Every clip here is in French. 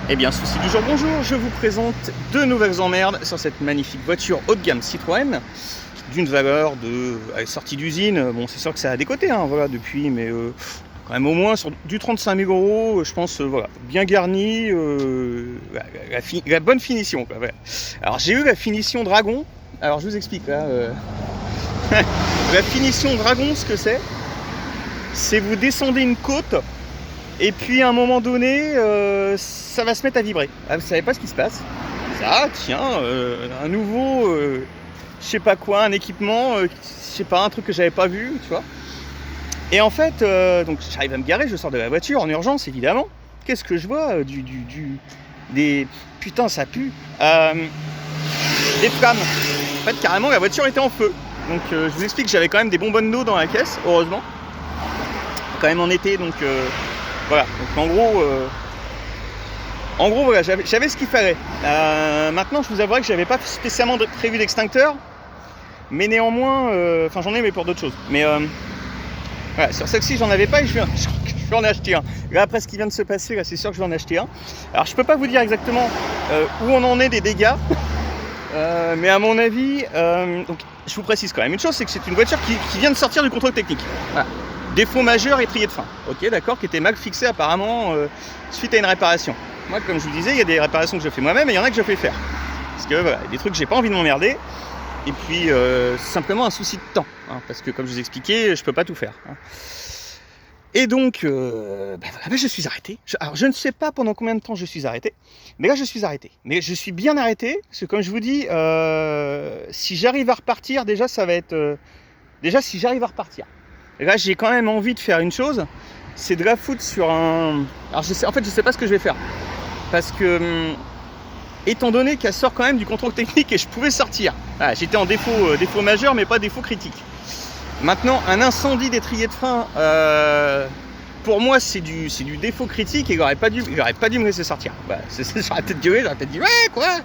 Eh bien, souci du jour, bonjour, je vous présente deux nouvelles emmerdes sur cette magnifique voiture haut de gamme Citroën, d'une valeur de sortie d'usine. Bon, c'est sûr que ça a décoté, hein, voilà, depuis, mais quand même au moins sur du 35 000 €, je pense, voilà, bien garni, la bonne finition, quoi, voilà. Alors, j'ai eu la finition Dragon, alors je vous explique, là, la finition Dragon, ce que c'est vous descendez une côte, et puis à un moment donné, ça va se mettre à vibrer. Ah, vous savez pas ce qui se passe. Ça, tiens, un nouveau, je sais pas quoi, un équipement, je sais pas, un truc que j'avais pas vu, tu vois. Et en fait, donc j'arrive à me garer, je sors de la voiture en urgence, évidemment. Qu'est-ce que je vois des... Putain, ça pue. Des flammes. En fait, carrément, la voiture était en feu. Donc, je vous explique que j'avais quand même des bonbonnes d'eau dans la caisse, heureusement. Quand même en été, donc... Voilà, donc en gros voilà, j'avais ce qu'il fallait. Maintenant, je vous avouerai que j'avais pas spécialement prévu d'extincteur, mais néanmoins, enfin j'en ai mais pour d'autres choses. Mais voilà, sur celle-ci j'en avais pas et je vais en acheter un. Là après ce qui vient de se passer, là c'est sûr que je vais en acheter un. Alors je peux pas vous dire exactement où on en est des dégâts, mais à mon avis, donc je vous précise quand même une chose, c'est que c'est une voiture qui vient de sortir du contrôle technique. Voilà. Défaut majeur, étrier de frein. Ok, d'accord, qui était mal fixé apparemment suite à une réparation. Moi, comme je vous disais, il y a des réparations que je fais moi-même et il y en a que je fais faire. Parce que voilà, des trucs que j'ai pas envie de m'emmerder. Et puis, simplement un souci de temps. Hein, parce que comme je vous expliquais, je peux pas tout faire. Hein. Et donc, voilà, je suis arrêté. Alors, je ne sais pas pendant combien de temps je suis arrêté. Mais là, je suis arrêté. Mais je suis bien arrêté. Parce que comme je vous dis, si j'arrive à repartir, déjà, ça va être... déjà, si j'arrive à repartir. Et là, j'ai quand même envie de faire une chose, c'est de la foutre sur un... Alors, je sais pas ce que je vais faire. Parce que, étant donné qu'elle sort quand même du contrôle technique et je pouvais sortir. Voilà, j'étais en défaut majeur, mais pas défaut critique. Maintenant, un incendie d'étrier de frein, pour moi, c'est du défaut critique et il n'aurait pas dû me laisser sortir. Voilà, j'aurais peut-être gueulé, j'aurais peut-être dit « Ouais, quoi ?»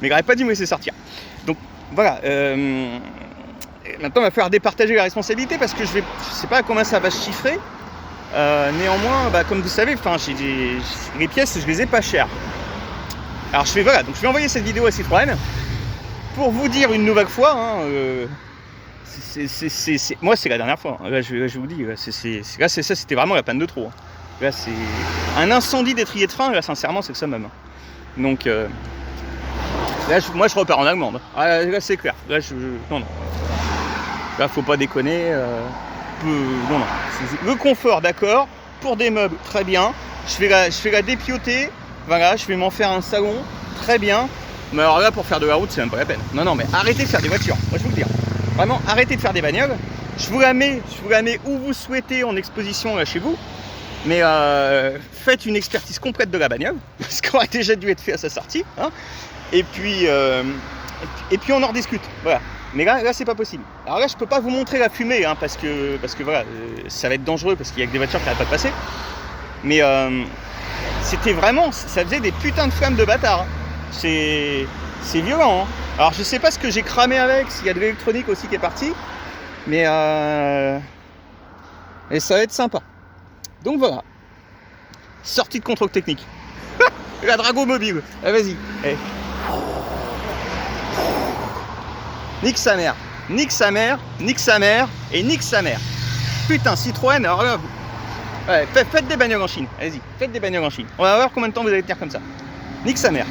Mais il n'aurait pas dû me laisser sortir. Donc, voilà. Maintenant, il va falloir départager la responsabilité parce que je sais pas comment ça va se chiffrer. Néanmoins, comme vous savez, les pièces, je les ai pas chères. Alors je vais envoyer cette vidéo à Citroën pour vous dire une nouvelle fois. Hein, moi, c'est la dernière fois. Hein. Là, je vous dis, là, c'était vraiment la panne de trop. Hein. Là, c'est un incendie d'étrier de frein. Là, sincèrement, c'est le summum. Donc, là, moi, je repars en allemande. Là, c'est clair. Là, non. Là, faut pas déconner. Non. Le confort, d'accord. Pour des meubles, très bien. Je vais la dépioter. Voilà, je vais m'en faire un salon. Très bien. Mais alors là, pour faire de la route, c'est même pas la peine. Non, mais arrêtez de faire des voitures. Moi, je vous le dis. Vraiment, arrêtez de faire des bagnoles. Je vous la mets où vous souhaitez en exposition là chez vous. Mais faites une expertise complète de la bagnole. Ce qui aurait déjà dû être fait à sa sortie. Hein. Et puis on en rediscute. Voilà. Mais là c'est pas possible. Alors là, je peux pas vous montrer la fumée, hein, parce que voilà, ça va être dangereux parce qu'il y a que des voitures qui n'arrêtent pas de passer. Mais c'était vraiment, ça faisait des putains de flammes de bâtard. Hein. C'est violent. Hein. Alors je sais pas ce que j'ai cramé avec, s'il y a de l'électronique aussi qui est partie, mais et ça va être sympa. Donc voilà, sortie de contrôle technique. La Drago mobile. Ah, vas-y. Allez. Nique sa mère, nique sa mère, nique sa mère et nique sa mère. Putain, Citroën, alors là, ouais, faites des bagnoles en Chine, allez-y, faites des bagnoles en Chine. On va voir combien de temps vous allez tenir comme ça. Nique sa mère.